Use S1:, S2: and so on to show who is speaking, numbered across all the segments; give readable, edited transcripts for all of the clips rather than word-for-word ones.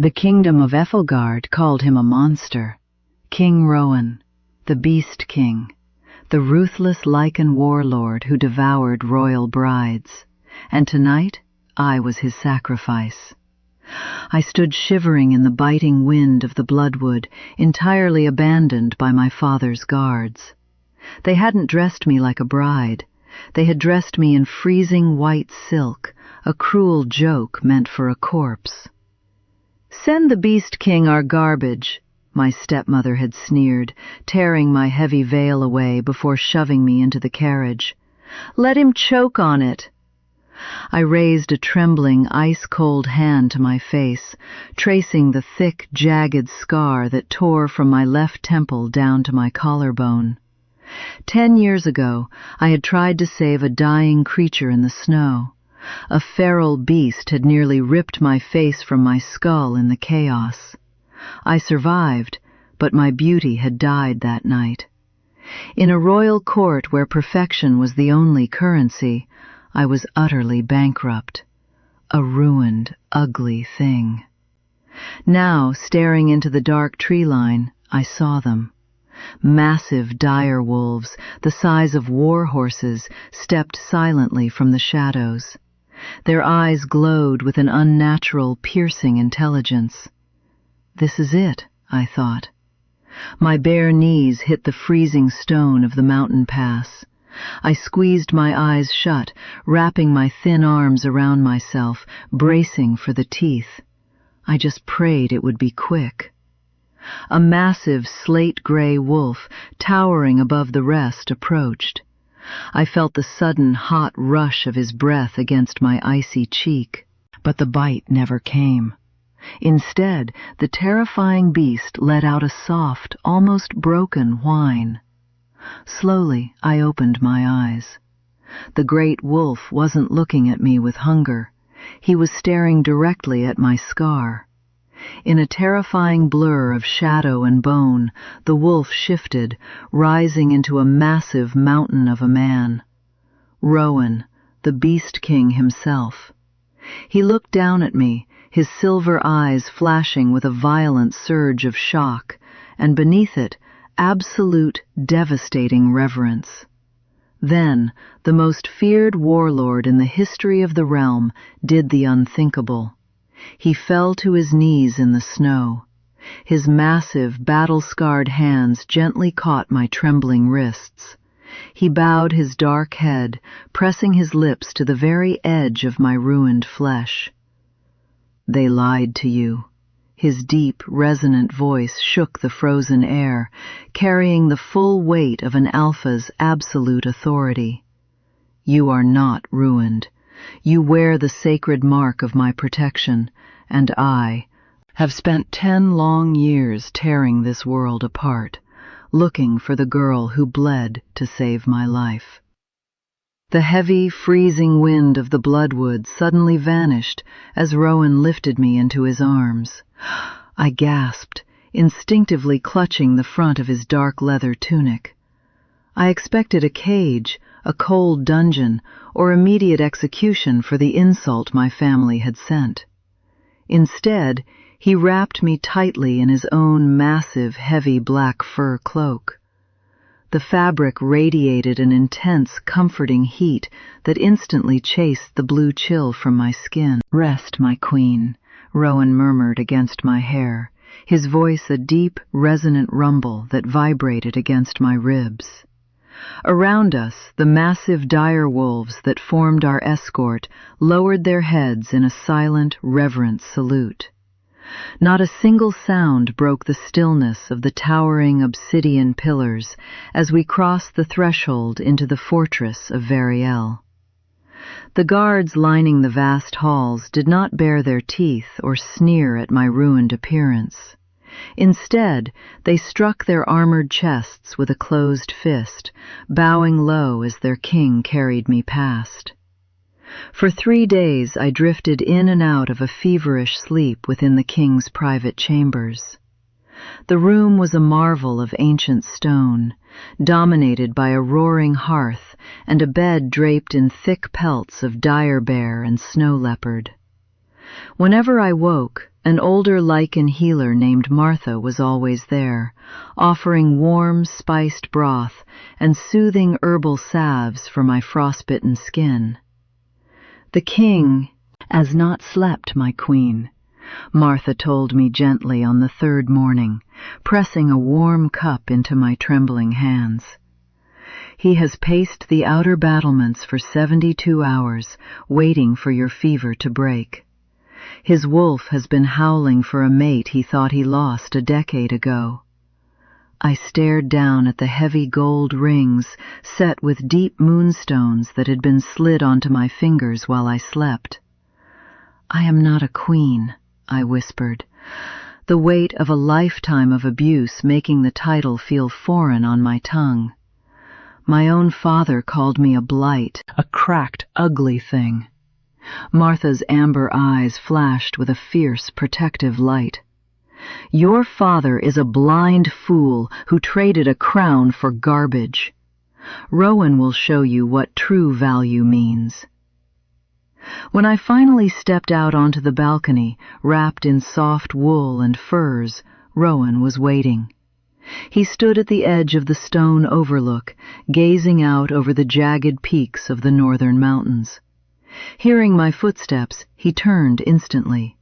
S1: The kingdom of Ethelgard called him a monster. King Rowan, the Beast King, the ruthless Lycan warlord who devoured royal brides. And tonight I was his sacrifice. I stood shivering in the biting wind of the Bloodwood, entirely abandoned by my father's guards. They hadn't dressed me like a bride. They had dressed me in freezing white silk, a cruel joke meant for a corpse. "Send the Beast King our garbage," my stepmother had sneered, tearing my heavy veil away before shoving me into the carriage. "Let him choke on it." I raised a trembling, ice-cold hand to my face, tracing the thick, jagged scar that tore from my left temple down to my collarbone. 10 years ago, I had tried to save a dying creature in the snow. A feral beast had nearly ripped my face from my skull in the chaos. I survived, but my beauty had died that night. In a royal court where perfection was the only currency, I was utterly bankrupt. A ruined, ugly thing. Now, staring into the dark tree line, I saw them. Massive dire wolves, the size of war horses, stepped silently from the shadows. Their eyes glowed with an unnatural, piercing intelligence. This is it, I thought. My bare knees hit the freezing stone of the mountain pass. I squeezed my eyes shut, wrapping my thin arms around myself, bracing for the teeth. I just prayed it would be quick. A massive slate-gray wolf, towering above the rest, approached. I felt the sudden hot rush of his breath against my icy cheek, but the bite never came. Instead, the terrifying beast let out a soft, almost broken whine. Slowly, I opened my eyes. The great wolf wasn't looking at me with hunger. He was staring directly at my scar. In a terrifying blur of shadow and bone, the wolf shifted, rising into a massive mountain of a man. Rowan, the Beast King himself. He looked down at me, his silver eyes flashing with a violent surge of shock, and beneath it, absolute, devastating reverence. Then, the most feared warlord in the history of the realm did the unthinkable. He fell to his knees in the snow. His massive, battle-scarred hands gently caught my trembling wrists. He bowed his dark head, pressing his lips to the very edge of my ruined flesh. "They lied to you." His deep, resonant voice shook the frozen air, carrying the full weight of an alpha's absolute authority. "You are not ruined. You wear the sacred mark of my protection, and I have spent 10 long years tearing this world apart, looking for the girl who bled to save my life." The heavy, freezing wind of the Bloodwood suddenly vanished as Rowan lifted me into his arms. I gasped, instinctively clutching the front of his dark leather tunic. I expected a cage, a cold dungeon, or immediate execution for the insult my family had sent. Instead, he wrapped me tightly in his own massive, heavy black fur cloak. The fabric radiated an intense, comforting heat that instantly chased the blue chill from my skin. "Rest, my queen," Rowan murmured against my hair, his voice a deep, resonant rumble that vibrated against my ribs. Around us, the massive dire wolves that formed our escort lowered their heads in a silent, reverent salute. Not a single sound broke the stillness of the towering obsidian pillars as we crossed the threshold into the Fortress of Variel. The guards lining the vast halls did not bare their teeth or sneer at my ruined appearance. Instead, they struck their armored chests with a closed fist, bowing low as their king carried me past. For 3 days I drifted in and out of a feverish sleep within the king's private chambers. The room was a marvel of ancient stone, dominated by a roaring hearth and a bed draped in thick pelts of dire bear and snow leopard. Whenever I woke, An older Lycan healer named Martha was always there, offering warm, spiced broth and soothing herbal salves for my frostbitten skin. "The king has not slept, my queen," Martha told me gently on the third morning, pressing a warm cup into my trembling hands. "He has paced the outer battlements for 72 hours, waiting for your fever to break. His wolf has been howling for a mate he thought he lost a decade ago." I stared down at the heavy gold rings set with deep moonstones that had been slid onto my fingers while I slept. "I am not a queen," I whispered, the weight of a lifetime of abuse making the title feel foreign on my tongue. "My own father called me a blight, a cracked, ugly thing." Martha's amber eyes flashed with a fierce, protective light. "Your father is a blind fool who traded a crown for garbage. Rowan will show you what true value means." When I finally stepped out onto the balcony, wrapped in soft wool and furs, Rowan was waiting. He stood at the edge of the stone overlook, gazing out over the jagged peaks of the northern mountains. Hearing my footsteps, he turned instantly.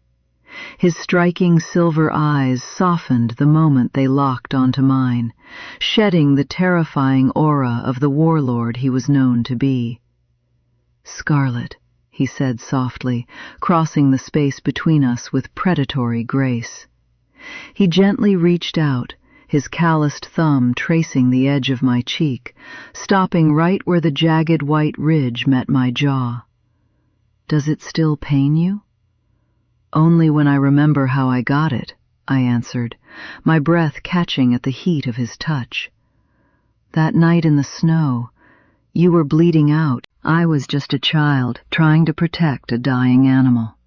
S1: His striking silver eyes softened the moment they locked onto mine, shedding the terrifying aura of the warlord he was known to be. "Scarlet," he said softly, crossing the space between us with predatory grace. He gently reached out, his calloused thumb tracing the edge of my cheek, stopping right where the jagged white ridge met my jaw. "Does it still pain you?" "Only when I remember how I got it," I answered, my breath catching at the heat of his touch. "That night in the snow, you were bleeding out. I was just a child trying to protect a dying animal.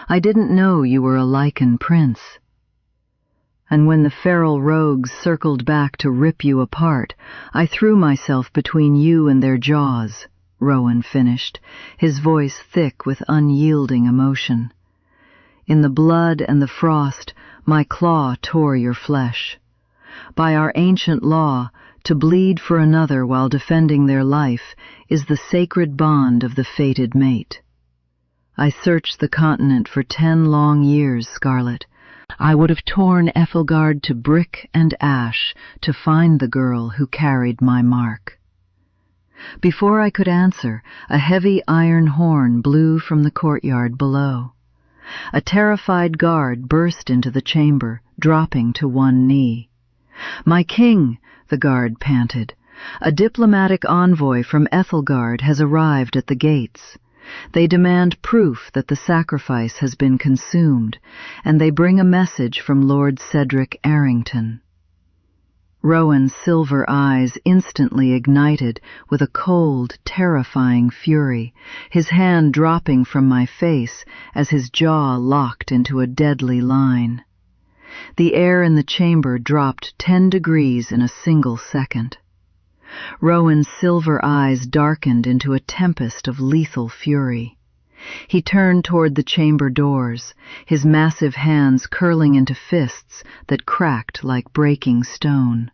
S1: I didn't know you were a Lycan prince. And when the feral rogues circled back to rip you apart, I threw myself between you and their jaws," Rowan finished, his voice thick with unyielding emotion. "In the blood and the frost, my claw tore your flesh. By our ancient law, to bleed for another while defending their life is the sacred bond of the fated mate. I searched the continent for 10 long years, Scarlet. I would have torn Ethelgard to brick and ash to find the girl who carried my mark." Before I could answer, a heavy iron horn blew from the courtyard below. A terrified guard burst into the chamber, dropping to one knee. "My king," the guard panted, "a diplomatic envoy from Ethelgard has arrived at the gates. They demand proof that the sacrifice has been consumed, and they bring a message from Lord Cedric Arrington." Rowan's silver eyes instantly ignited with a cold, terrifying fury, his hand dropping from my face as his jaw locked into a deadly line. The air in the chamber dropped 10 degrees in a single second. Rowan's silver eyes darkened into a tempest of lethal fury. He turned toward the chamber doors, his massive hands curling into fists that cracked like breaking stone.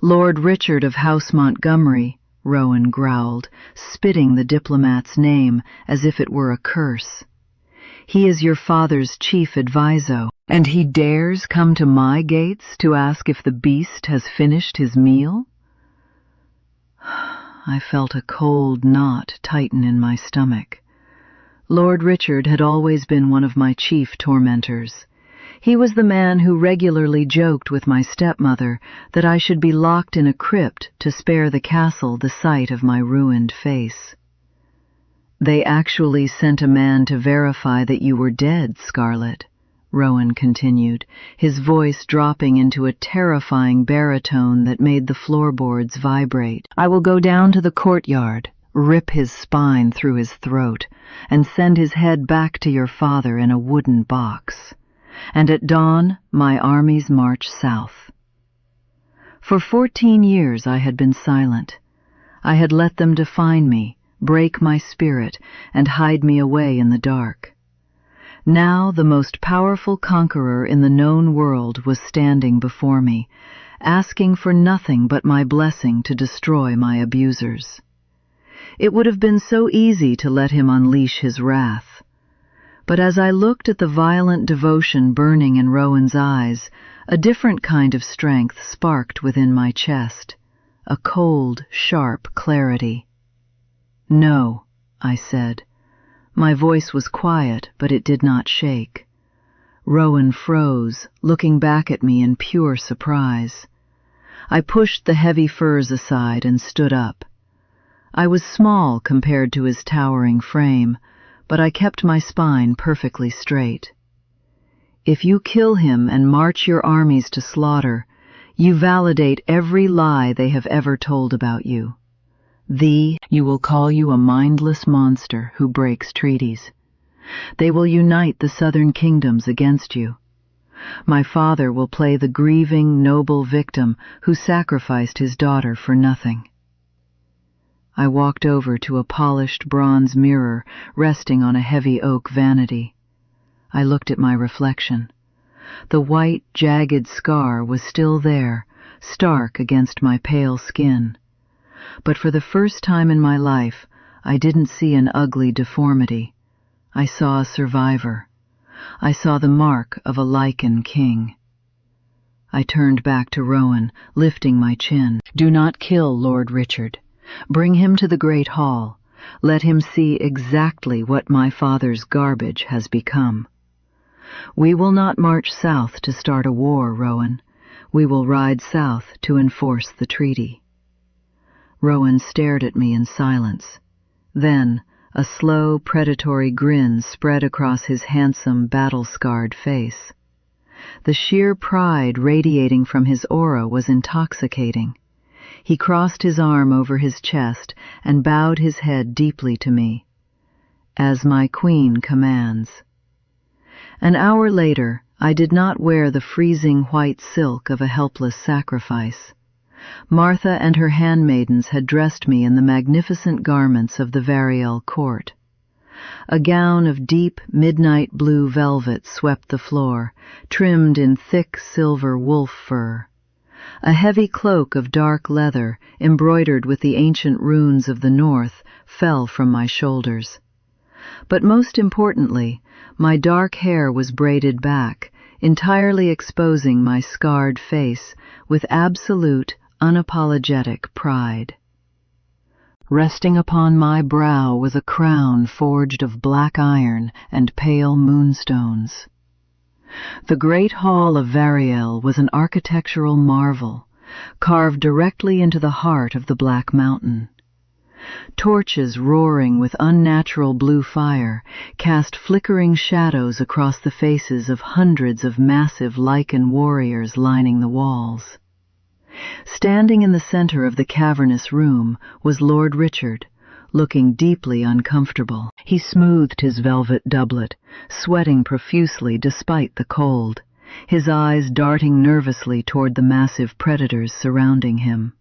S1: "Lord Richard of House Montgomery," Rowan growled, spitting the diplomat's name as if it were a curse. "He is your father's chief advisor, and he dares come to my gates to ask if the beast has finished his meal?" I felt a cold knot tighten in my stomach. Lord Richard had always been one of my chief tormentors. He was the man who regularly joked with my stepmother that I should be locked in a crypt to spare the castle the sight of my ruined face. "They actually sent a man to verify that you were dead, Scarlet," Rowan continued, his voice dropping into a terrifying baritone that made the floorboards vibrate. "I will go down to the courtyard, rip his spine through his throat, and send his head back to your father in a wooden box. And at dawn, my armies march south." For 14 years I had been silent. I had let them define me, break my spirit, and hide me away in the dark. Now the most powerful conqueror in the known world was standing before me, asking for nothing but my blessing to destroy my abusers. It would have been so easy to let him unleash his wrath. But as I looked at the violent devotion burning in Rowan's eyes, a different kind of strength sparked within my chest, a cold, sharp clarity. "No," I said. My voice was quiet, but it did not shake. Rowan froze, looking back at me in pure surprise. I pushed the heavy furs aside and stood up. I was small compared to his towering frame, but I kept my spine perfectly straight. "If you kill him and march your armies to slaughter, you validate every lie they have ever told about you. You will call you a mindless monster who breaks treaties. They will unite the southern kingdoms against you. My father will play the grieving, noble victim who sacrificed his daughter for nothing." I walked over to a polished bronze mirror resting on a heavy oak vanity. I looked at my reflection. The white, jagged scar was still there, stark against my pale skin. But for the first time in my life, I didn't see an ugly deformity. I saw a survivor. I saw the mark of a Lycan king. I turned back to Rowan, lifting my chin. "Do not kill Lord Richard. Bring him to the Great Hall. Let him see exactly what my father's garbage has become. We will not march south to start a war, Rowan. We will ride south to enforce the treaty." Rowan stared at me in silence. Then a slow, predatory grin spread across his handsome, battle-scarred face. The sheer pride radiating from his aura was intoxicating. He crossed his arm over his chest and bowed his head deeply to me. "As my queen commands." An hour later, I did not wear the freezing white silk of a helpless sacrifice. Martha and her handmaidens had dressed me in the magnificent garments of the Variel court. A gown of deep midnight blue velvet swept the floor, trimmed in thick silver wolf fur. A heavy cloak of dark leather, embroidered with the ancient runes of the north, fell from my shoulders. But most importantly, my dark hair was braided back, entirely exposing my scarred face with absolute, unapologetic pride. Resting upon my brow was a crown forged of black iron and pale moonstones. The great hall of Variel was an architectural marvel, carved directly into the heart of the Black Mountain. Torches roaring with unnatural blue fire cast flickering shadows across the faces of hundreds of massive Lycan warriors lining the walls. Standing in the center of the cavernous room was Lord Richard, looking deeply uncomfortable. He smoothed his velvet doublet, sweating profusely despite the cold, his eyes darting nervously toward the massive predators surrounding him.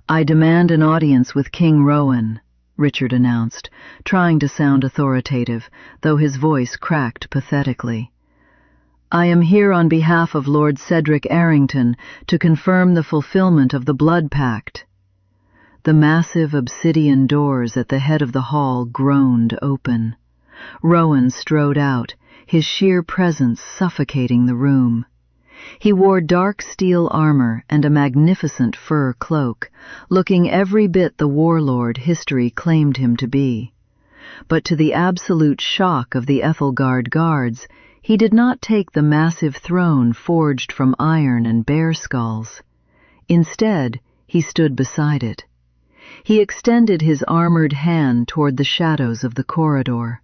S1: "I demand an audience with King Rowan," Richard announced, trying to sound authoritative, though his voice cracked pathetically. "I am here on behalf of Lord Cedric Arrington to confirm the fulfillment of the Blood Pact." The massive obsidian doors at the head of the hall groaned open. Rowan strode out, his sheer presence suffocating the room. He wore dark steel armor and a magnificent fur cloak, looking every bit the warlord history claimed him to be. But to the absolute shock of the Ethelgard guards, he did not take the massive throne forged from iron and bear skulls. Instead, he stood beside it. He extended his armored hand toward the shadows of the corridor.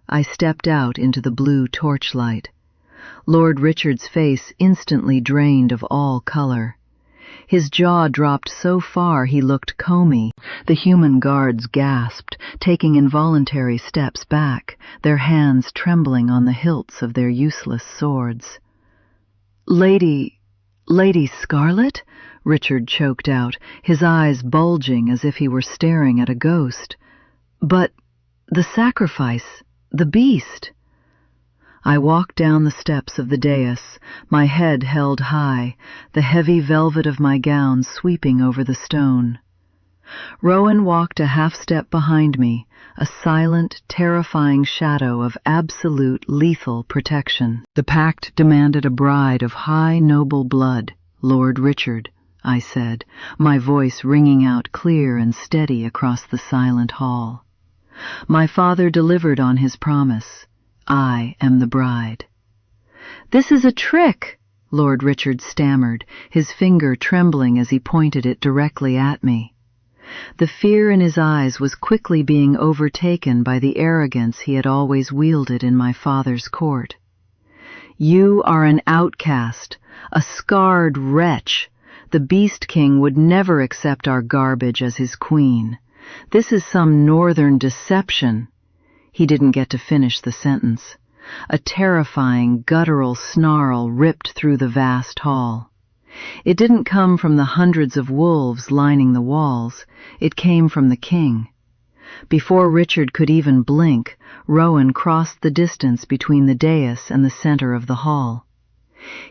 S1: I stepped out into the blue torchlight. Lord Richard's face instantly drained of all color. His jaw dropped so far he looked comey. The human guards gasped, taking involuntary steps back, their hands trembling on the hilts of their useless swords. Lady Scarlet?" Richard choked out, his eyes bulging as if he were staring at a ghost. "But the sacrifice, the beast." I walked down the steps of the dais, my head held high, the heavy velvet of my gown sweeping over the stone. Rowan walked a half-step behind me, a silent, terrifying shadow of absolute lethal protection. The pact demanded a bride of high, noble blood, Lord Richard, I said, my voice ringing out clear and steady across the silent hall. My father delivered on his promise. I am the bride. "This is a trick," Lord Richard stammered, his finger trembling as he pointed it directly at me. The fear in his eyes was quickly being overtaken by the arrogance he had always wielded in my father's court. "You are an outcast, a scarred wretch. The Beast King would never accept our garbage as his queen. This is some northern deception." He didn't get to finish the sentence. A terrifying, guttural snarl ripped through the vast hall. It didn't come from the hundreds of wolves lining the walls. It came from the king. Before Richard could even blink, Rowan crossed the distance between the dais and the center of the hall.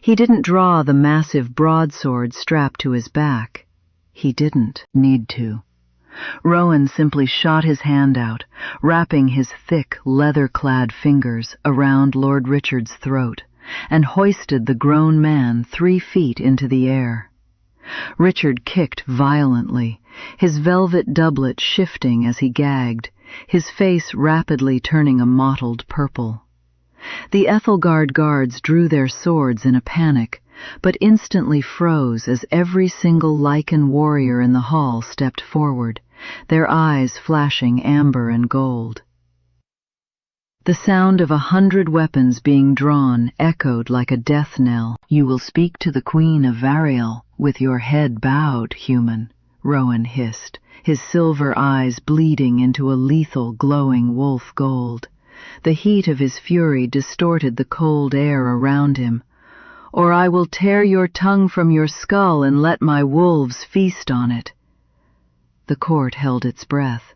S1: He didn't draw the massive broadsword strapped to his back. He didn't need to. Rowan simply shot his hand out, wrapping his thick, leather-clad fingers around Lord Richard's throat, and hoisted the grown man 3 feet into the air. Richard kicked violently, his velvet doublet shifting as he gagged, his face rapidly turning a mottled purple. The Ethelgard guards drew their swords in a panic, but instantly froze as every single Lycan warrior in the hall stepped forward, their eyes flashing amber and gold. The sound of 100 weapons being drawn echoed like a death knell. "You will speak to the Queen of Variel with your head bowed, human," Rowan hissed, his silver eyes bleeding into a lethal, glowing wolf gold. The heat of his fury distorted the cold air around him. "Or I will tear your tongue from your skull and let my wolves feast on it." The court held its breath.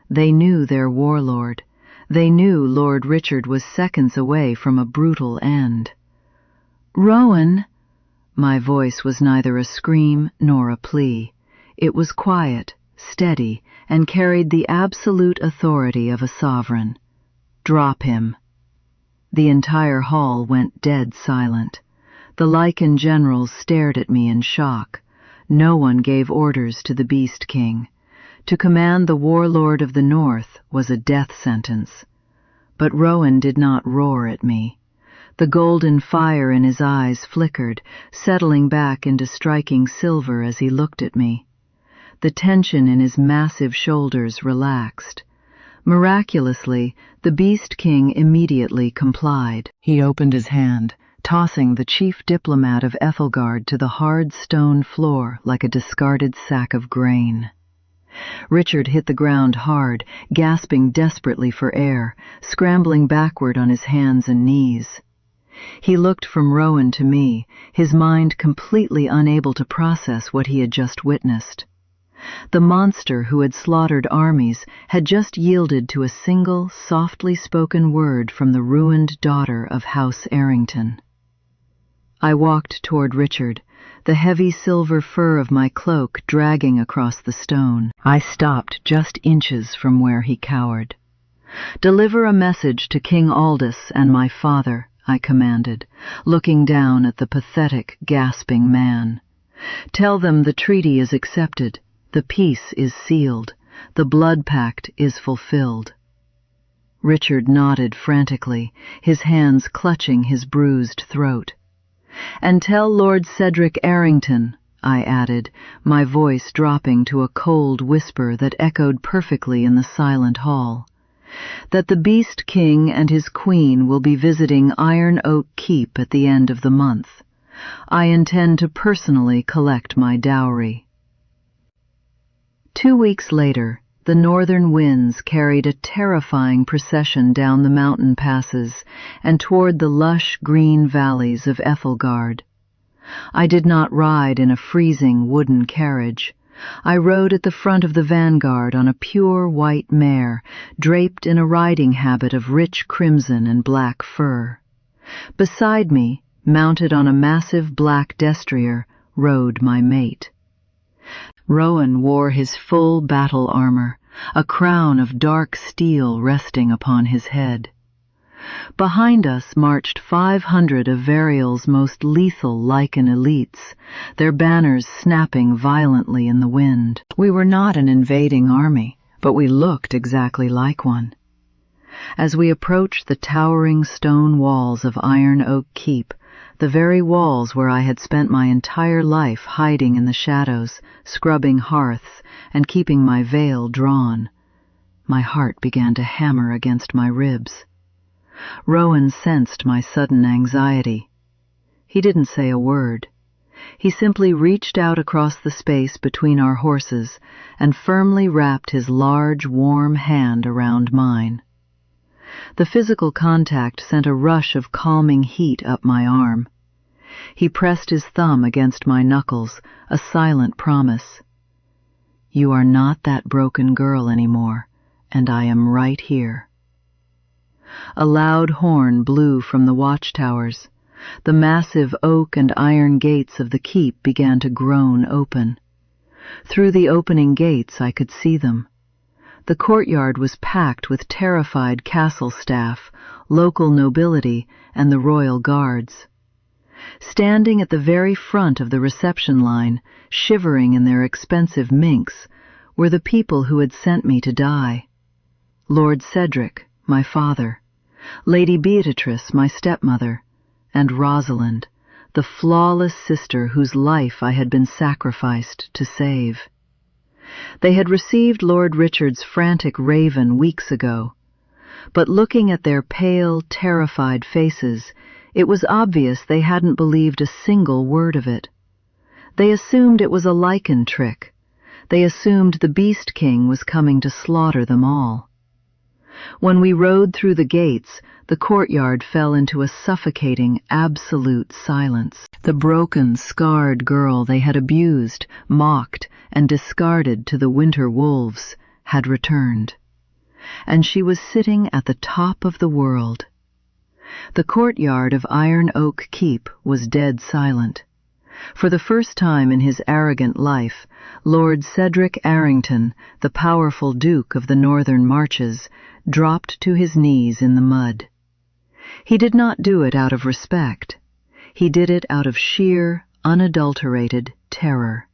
S1: They knew their warlord. They knew Lord Richard was seconds away from a brutal end. "Rowan!" My voice was neither a scream nor a plea. It was quiet, steady, and carried the absolute authority of a sovereign. "Drop him." The entire hall went dead silent. The Lycan generals stared at me in shock. No one gave orders to the Beast King. To command the warlord of the North was a death sentence. But Rowan did not roar at me. The golden fire in his eyes flickered, settling back into striking silver as he looked at me. The tension in his massive shoulders relaxed. Miraculously, the Beast King immediately complied. He opened his hand, tossing the chief diplomat of Ethelgard to the hard stone floor like a discarded sack of grain. Richard hit the ground hard, gasping desperately for air, scrambling backward on his hands and knees. He looked from Rowan to me, his mind completely unable to process what he had just witnessed. The monster who had slaughtered armies had just yielded to a single, softly spoken word from the ruined daughter of House Arrington. I walked toward Richard, the heavy silver fur of my cloak dragging across the stone. I stopped just inches from where he cowered. "Deliver a message to King Aldous and my father," I commanded, looking down at the pathetic, gasping man. "Tell them the treaty is accepted, the peace is sealed, the blood pact is fulfilled." Richard nodded frantically, his hands clutching his bruised throat. "And tell Lord Cedric Arrington," I added, my voice dropping to a cold whisper that echoed perfectly in the silent hall, "that the Beast King and his queen will be visiting Iron Oak Keep at the end of the month. I intend to personally collect my dowry." 2 weeks later, the northern winds carried a terrifying procession down the mountain passes and toward the lush green valleys of Ethelgard. I did not ride in a freezing wooden carriage. I rode at the front of the vanguard on a pure white mare, draped in a riding habit of rich crimson and black fur. Beside me, mounted on a massive black destrier, rode my mate. Rowan wore his full battle armor, a crown of dark steel resting upon his head. Behind us marched 500 of Variel's most lethal Lycan elites, their banners snapping violently in the wind. We were not an invading army, but we looked exactly like one. As we approached the towering stone walls of Iron Oak Keep, the very walls where I had spent my entire life hiding in the shadows, scrubbing hearths, and keeping my veil drawn, my heart began to hammer against my ribs. Rowan sensed my sudden anxiety. He didn't say a word. He simply reached out across the space between our horses and firmly wrapped his large, warm hand around mine. The physical contact sent a rush of calming heat up my arm. He pressed his thumb against my knuckles, a silent promise. "You are not that broken girl anymore, and I am right here." A loud horn blew from the watchtowers. The massive oak and iron gates of the keep began to groan open. Through the opening gates I could see them. The courtyard was packed with terrified castle staff, local nobility, and the royal guards. Standing at the very front of the reception line, shivering in their expensive minks, were the people who had sent me to die. Lord Cedric, my father, Lady Beatrice, my stepmother, and Rosalind, the flawless sister whose life I had been sacrificed to save. They had received Lord Richard's frantic raven weeks ago, but looking at their pale, terrified faces, it was obvious they hadn't believed a single word of it. They assumed it was a Lycan trick. They assumed the Beast King was coming to slaughter them all. When we rode through the gates, the courtyard fell into a suffocating, absolute silence. The broken, scarred girl they had abused, mocked, and discarded to the winter wolves had returned. And she was sitting at the top of the world. The courtyard of Iron Oak Keep was dead silent. For the first time in his arrogant life, Lord Cedric Arrington, the powerful Duke of the Northern Marches, dropped to his knees in the mud. He did not do it out of respect. He did it out of sheer, unadulterated terror.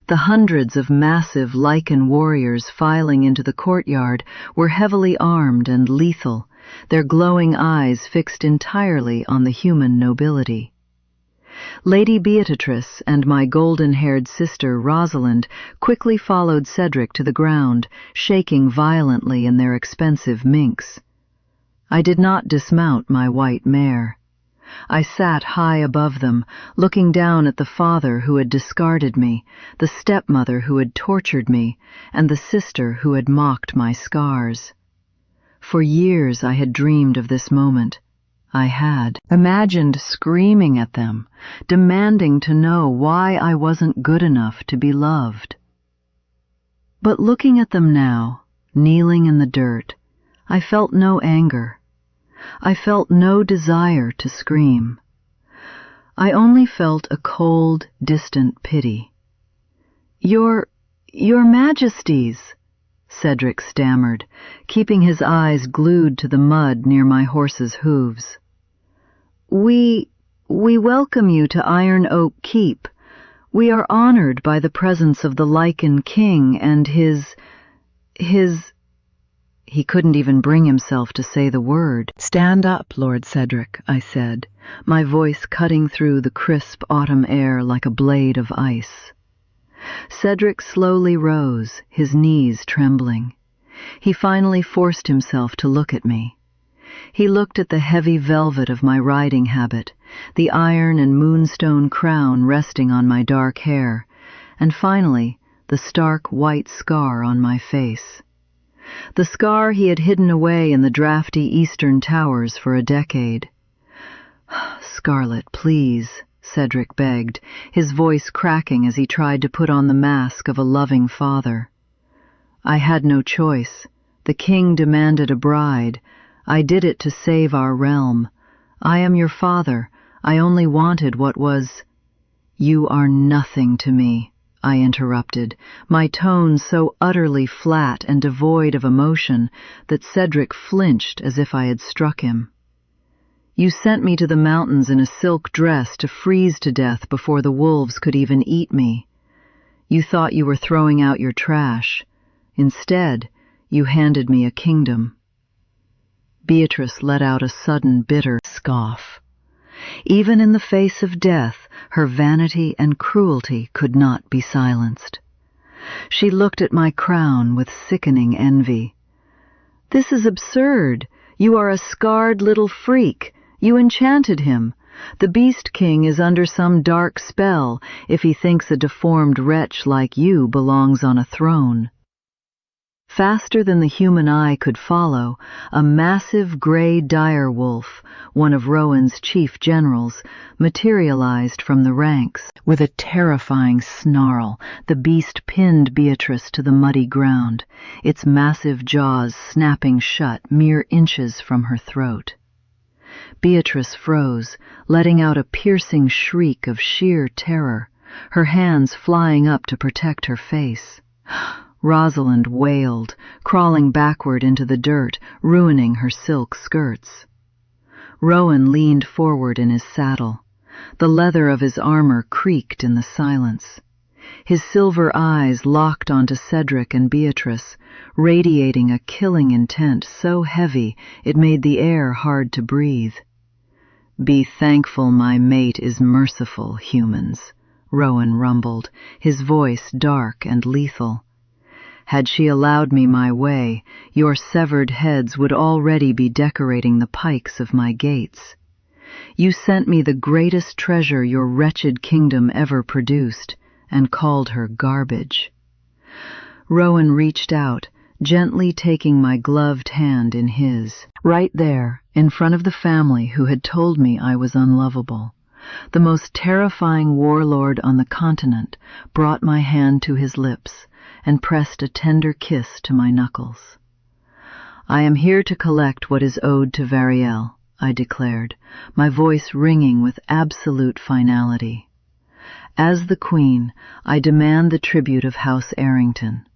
S1: The hundreds of massive Lycan warriors filing into the courtyard were heavily armed and lethal, their glowing eyes fixed entirely on the human nobility. Lady Beatrice and my golden-haired sister Rosalind quickly followed Cedric to the ground, shaking violently in their expensive minks. I did not dismount my white mare. I sat high above them, looking down at the father who had discarded me, the stepmother who had tortured me, and the sister who had mocked my scars. For years I had dreamed of this moment. I had imagined screaming at them, demanding to know why I wasn't good enough to be loved. But looking at them now, kneeling in the dirt, I felt no anger. I felt no desire to scream. I only felt a cold, distant pity. Your Majesties," Cedric stammered, keeping his eyes glued to the mud near my horse's hooves. We welcome you to Iron Oak Keep. We are honored by the presence of the Lycan King and his... He couldn't even bring himself to say the word. "Stand up, Lord Cedric," I said, my voice cutting through the crisp autumn air like a blade of ice. Cedric slowly rose, his knees trembling. He finally forced himself to look at me. He looked at the heavy velvet of my riding habit, the iron and moonstone crown resting on my dark hair, and finally the stark white scar on my face. The scar he had hidden away in the drafty eastern towers for a decade. "Scarlet, please," Cedric begged, his voice cracking as he tried to put on the mask of a loving father. I had no choice. The king demanded a bride. I did it to save our realm. I am your father. I only wanted what was—" "You are nothing to me," I interrupted, my tone so utterly flat and devoid of emotion that Cedric flinched as if I had struck him. "You sent me to the mountains in a silk dress to freeze to death before the wolves could even eat me. You thought you were throwing out your trash. Instead, you handed me a kingdom." Beatrice let out a sudden, bitter scoff. Even in the face of death, her vanity and cruelty could not be silenced. She looked at my crown with sickening envy. "This is absurd. You are a scarred little freak. You enchanted him. The Beast King is under some dark spell if he thinks a deformed wretch like you belongs on a throne." Faster than the human eye could follow, a massive gray dire wolf, one of Rowan's chief generals, materialized from the ranks. With a terrifying snarl, the beast pinned Beatrice to the muddy ground, its massive jaws snapping shut mere inches from her throat. Beatrice froze, letting out a piercing shriek of sheer terror, her hands flying up to protect her face. Rosalind wailed, crawling backward into the dirt, ruining her silk skirts. Rowan leaned forward in his saddle. The leather of his armor creaked in the silence. His silver eyes locked onto Cedric and Beatrice, radiating a killing intent so heavy it made the air hard to breathe. "Be thankful my mate is merciful, humans," Rowan rumbled, his voice dark and lethal. "Had she allowed me my way, your severed heads would already be decorating the pikes of my gates. You sent me the greatest treasure your wretched kingdom ever produced, and called her garbage." Rowan reached out, gently taking my gloved hand in his. Right there, in front of the family who had told me I was unlovable, the most terrifying warlord on the continent brought my hand to his lips and pressed a tender kiss to my knuckles. "I am here to collect what is owed to Variel," I declared, my voice ringing with absolute finality. "As the Queen, I demand the tribute of House Arrington.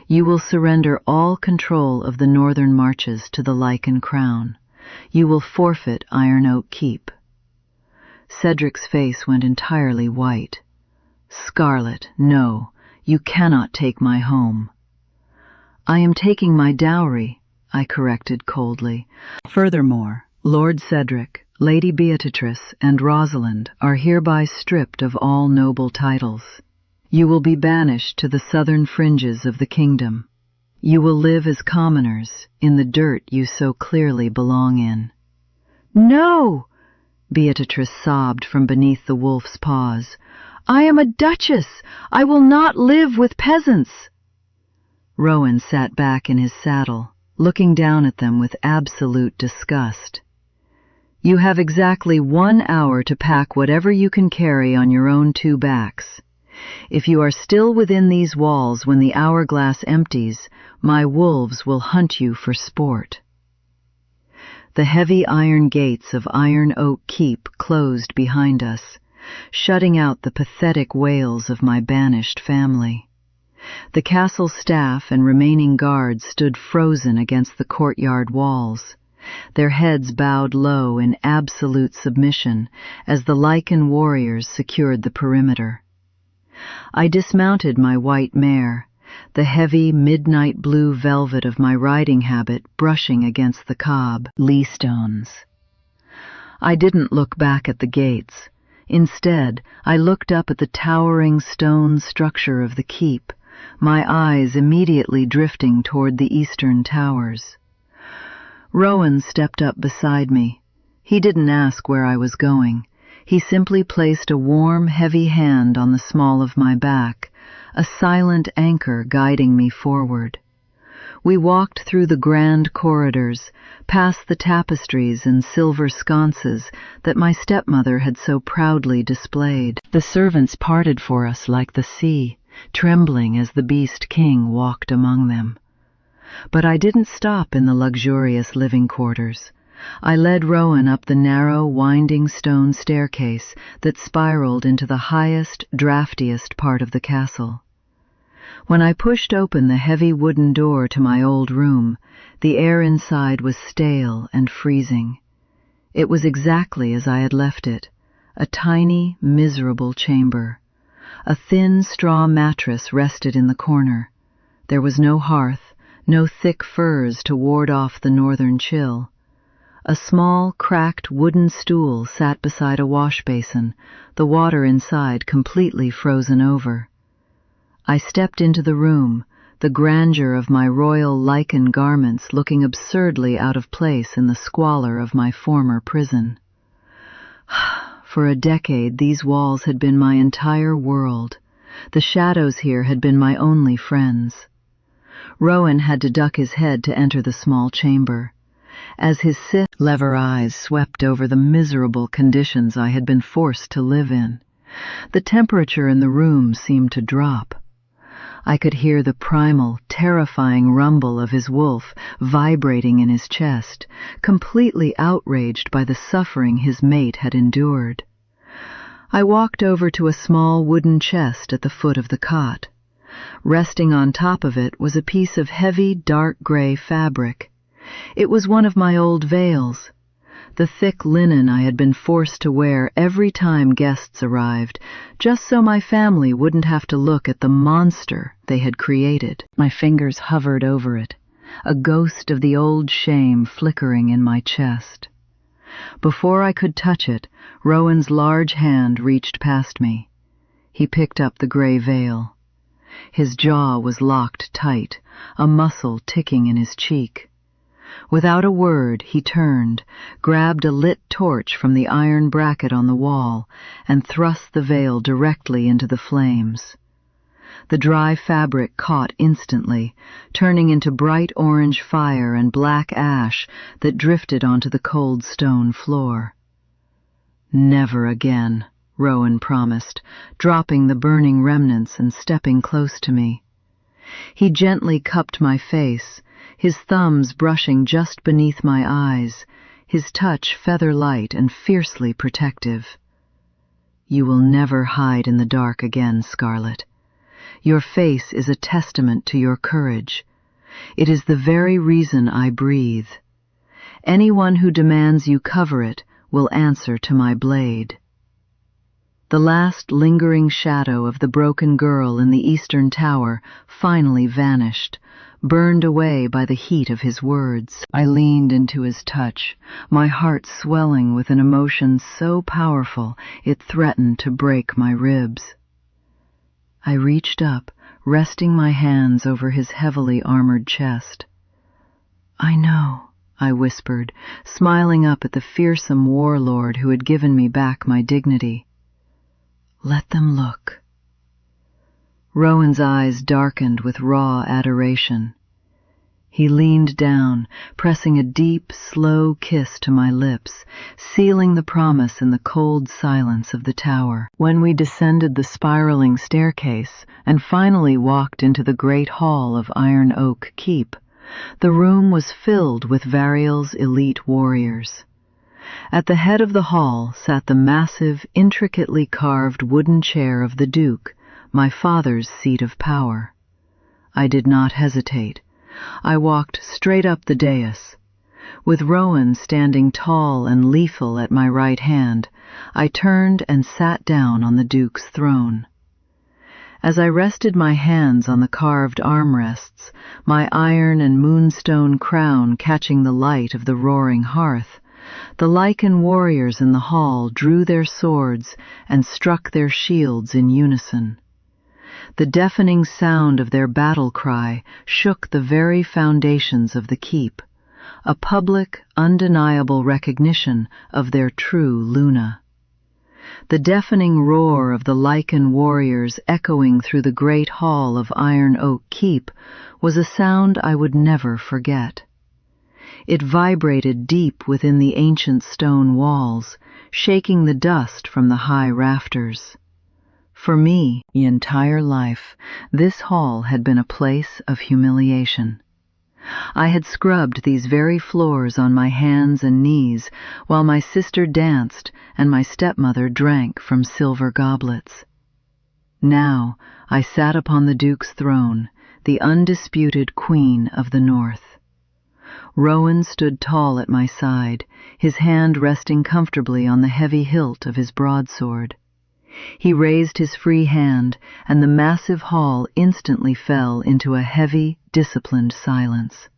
S1: You will surrender all control of the northern marches to the Lycan crown. You will forfeit Iron Oak Keep." Cedric's face went entirely white. "Scarlet, no. You cannot take my home." "I am taking my dowry," I corrected coldly. "Furthermore, Lord Cedric, Lady Beatrice, and Rosalind are hereby stripped of all noble titles. You will be banished to the southern fringes of the kingdom. You will live as commoners in the dirt you so clearly belong in." "No!" Beatrice sobbed from beneath the wolf's paws. "I am a duchess. I will not live with peasants." Rowan sat back in his saddle, looking down at them with absolute disgust. "You have exactly 1 hour to pack whatever you can carry on your own 2 backs. If you are still within these walls when the hourglass empties, my wolves will hunt you for sport." The heavy iron gates of Iron Oak Keep closed behind us, shutting out the pathetic wails of my banished family. The castle staff and remaining guards stood frozen against the courtyard walls, their heads bowed low in absolute submission as the Lycan warriors secured the perimeter. I dismounted my white mare, the heavy midnight blue velvet of my riding habit brushing against the cob stones. I didn't look back at the gates. Instead, I looked up at the towering stone structure of the keep, my eyes immediately drifting toward the eastern towers. Rowan stepped up beside me. He didn't ask where I was going. He simply placed a warm, heavy hand on the small of my back, a silent anchor guiding me forward. We walked through the grand corridors, past the tapestries and silver sconces that my stepmother had so proudly displayed. The servants parted for us like the sea, trembling as the Beast King walked among them. But I didn't stop in the luxurious living quarters. I led Rowan up the narrow, winding stone staircase that spiraled into the highest, draftiest part of the castle. When I pushed open the heavy wooden door to my old room, the air inside was stale and freezing. It was exactly as I had left it, a tiny, miserable chamber. A thin straw mattress rested in the corner. There was no hearth, no thick furs to ward off the northern chill. A small, cracked wooden stool sat beside a wash basin, the water inside completely frozen over. I stepped into the room, the grandeur of my royal Lycan garments looking absurdly out of place in the squalor of my former prison. For a decade these walls had been my entire world. The shadows here had been my only friends. Rowan had to duck his head to enter the small chamber. As his lever eyes swept over the miserable conditions I had been forced to live in, the temperature in the room seemed to drop. I could hear the primal, terrifying rumble of his wolf vibrating in his chest, completely outraged by the suffering his mate had endured. I walked over to a small wooden chest at the foot of the cot. Resting on top of it was a piece of heavy, dark gray fabric. It was one of my old veils, the thick linen I had been forced to wear every time guests arrived, just so my family wouldn't have to look at the monster they had created. My fingers hovered over it, a ghost of the old shame flickering in my chest. Before I could touch it, Rowan's large hand reached past me. He picked up the gray veil. His jaw was locked tight, a muscle ticking in his cheek. Without a word, he turned, grabbed a lit torch from the iron bracket on the wall, and thrust the veil directly into the flames. The dry fabric caught instantly, turning into bright orange fire and black ash that drifted onto the cold stone floor. "Never again," Rowan promised, dropping the burning remnants and stepping close to me. He gently cupped my face, his thumbs brushing just beneath my eyes, his touch feather-light and fiercely protective. "You will never hide in the dark again, Scarlet. Your face is a testament to your courage. It is the very reason I breathe. Anyone who demands you cover it will answer to my blade." The last lingering shadow of the broken girl in the eastern tower finally vanished, burned away by the heat of his words. I leaned into his touch, my heart swelling with an emotion so powerful it threatened to break my ribs. I reached up, resting my hands over his heavily armored chest. "I know," I whispered, smiling up at the fearsome warlord who had given me back my dignity. "Let them look." Rowan's eyes darkened with raw adoration. He leaned down, pressing a deep, slow kiss to my lips, sealing the promise in the cold silence of the tower. When we descended the spiraling staircase and finally walked into the great hall of Iron Oak Keep, the room was filled with Variel's elite warriors. At the head of the hall sat the massive, intricately carved wooden chair of the Duke, my father's seat of power. I did not hesitate. I walked straight up the dais. With Rowan standing tall and lethal at my right hand, I turned and sat down on the Duke's throne. As I rested my hands on the carved armrests, my iron and moonstone crown catching the light of the roaring hearth, the Lycan warriors in the hall drew their swords and struck their shields in unison. The deafening sound of their battle cry shook the very foundations of the keep, a public, undeniable recognition of their true Luna. The deafening roar of the Lycan warriors echoing through the great hall of Iron Oak Keep was a sound I would never forget. It vibrated deep within the ancient stone walls, shaking the dust from the high rafters. For me, the entire life, this hall had been a place of humiliation. I had scrubbed these very floors on my hands and knees while my sister danced and my stepmother drank from silver goblets. Now I sat upon the Duke's throne, the undisputed Queen of the North. Rowan stood tall at my side, his hand resting comfortably on the heavy hilt of his broadsword. He raised his free hand, and the massive hall instantly fell into a heavy, disciplined silence.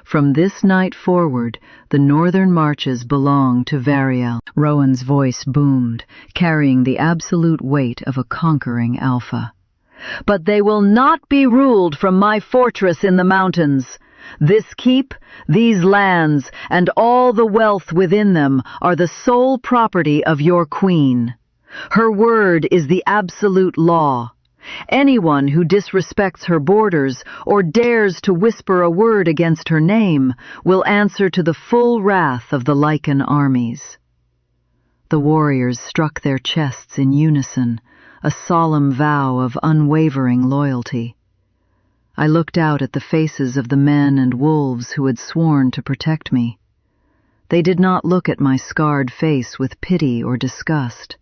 S1: From this night forward, the northern marches belong to Variel. Rowan's voice boomed, carrying the absolute weight of a conquering alpha. But they will not be ruled from my fortress in the mountains. This keep, these lands, and all the wealth within them are the sole property of your queen. Her word is the absolute law. Anyone who disrespects her borders or dares to whisper a word against her name will answer to the full wrath of the Lycan armies. The warriors struck their chests in unison, a solemn vow of unwavering loyalty. I looked out at the faces of the men and wolves who had sworn to protect me. They did not look at my scarred face with pity or disgust.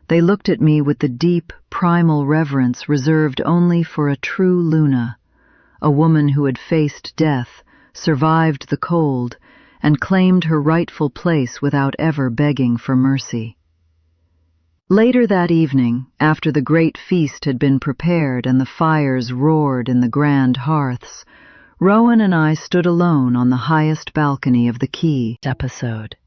S1: They looked at me with the deep, primal reverence reserved only for a true Luna, a woman who had faced death, survived the cold, and claimed her rightful place without ever begging for mercy. Later that evening, after the great feast had been prepared and the fires roared in the grand hearths, Rowan and I stood alone on the highest balcony of the quay. Episode.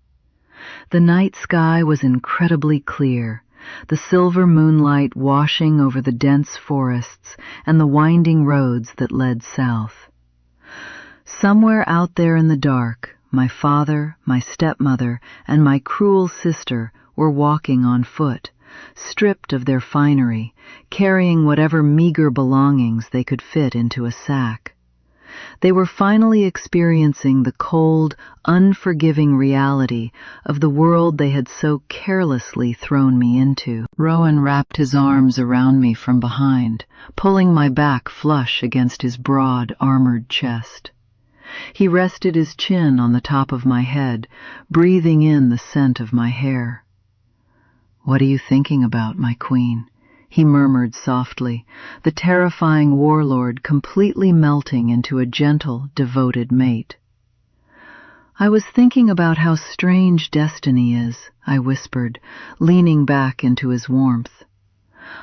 S1: The night sky was incredibly clear, the silver moonlight washing over the dense forests and the winding roads that led south. Somewhere out there in the dark, my father, my stepmother, and my cruel sister were walking on foot, stripped of their finery, carrying whatever meager belongings they could fit into a sack. They were finally experiencing the cold, unforgiving reality of the world they had so carelessly thrown me into. Rowan wrapped his arms around me from behind, pulling my back flush against his broad, armored chest. He rested his chin on the top of my head, breathing in the scent of my hair. "What are you thinking about, my queen?" he murmured softly, the terrifying warlord completely melting into a gentle, devoted mate. "I was thinking about how strange destiny is," I whispered, leaning back into his warmth.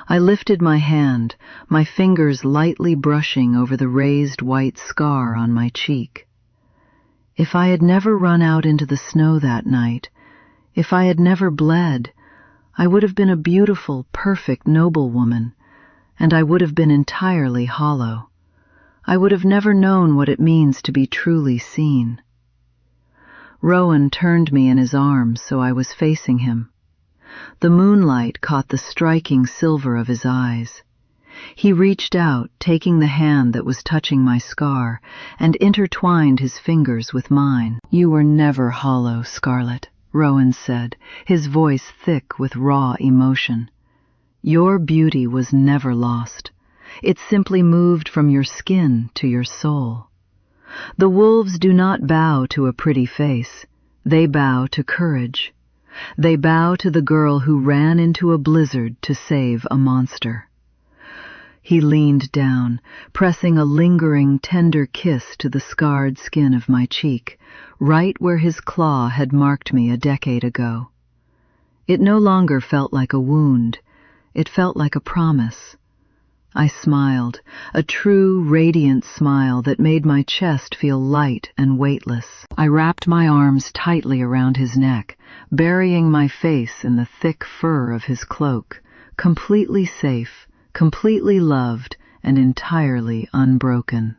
S1: I lifted my hand, my fingers lightly brushing over the raised white scar on my cheek. If I had never run out into the snow that night, if I had never bled, I would have been a beautiful, perfect noblewoman, and I would have been entirely hollow. I would have never known what it means to be truly seen. Rowan turned me in his arms so I was facing him. The moonlight caught the striking silver of his eyes. He reached out, taking the hand that was touching my scar, and intertwined his fingers with mine. "You were never hollow, Scarlet," Rowan said, his voice thick with raw emotion. "Your beauty was never lost. It simply moved from your skin to your soul. The wolves do not bow to a pretty face. They bow to courage. They bow to the girl who ran into a blizzard to save a monster." He leaned down, pressing a lingering, tender kiss to the scarred skin of my cheek, right where his claw had marked me a decade ago. It no longer felt like a wound. It felt like a promise. I smiled, a true, radiant smile that made my chest feel light and weightless. I wrapped my arms tightly around his neck, burying my face in the thick fur of his cloak, completely safe, completely loved, and entirely unbroken.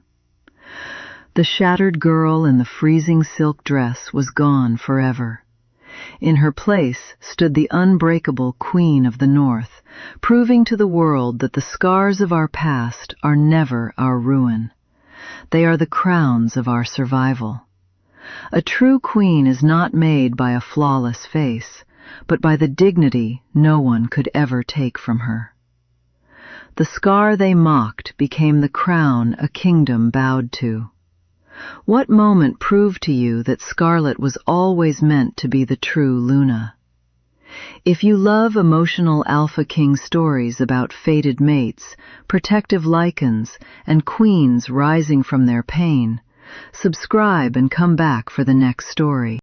S1: The shattered girl in the freezing silk dress was gone forever. In her place stood the unbreakable Queen of the North, proving to the world that the scars of our past are never our ruin. They are the crowns of our survival. A true queen is not made by a flawless face, but by the dignity no one could ever take from her. The scar they mocked became the crown a kingdom bowed to. What moment proved to you that Scarlet was always meant to be the true Luna? If you love emotional Alpha King stories about fated mates, protective Lycans, and queens rising from their pain, subscribe and come back for the next story.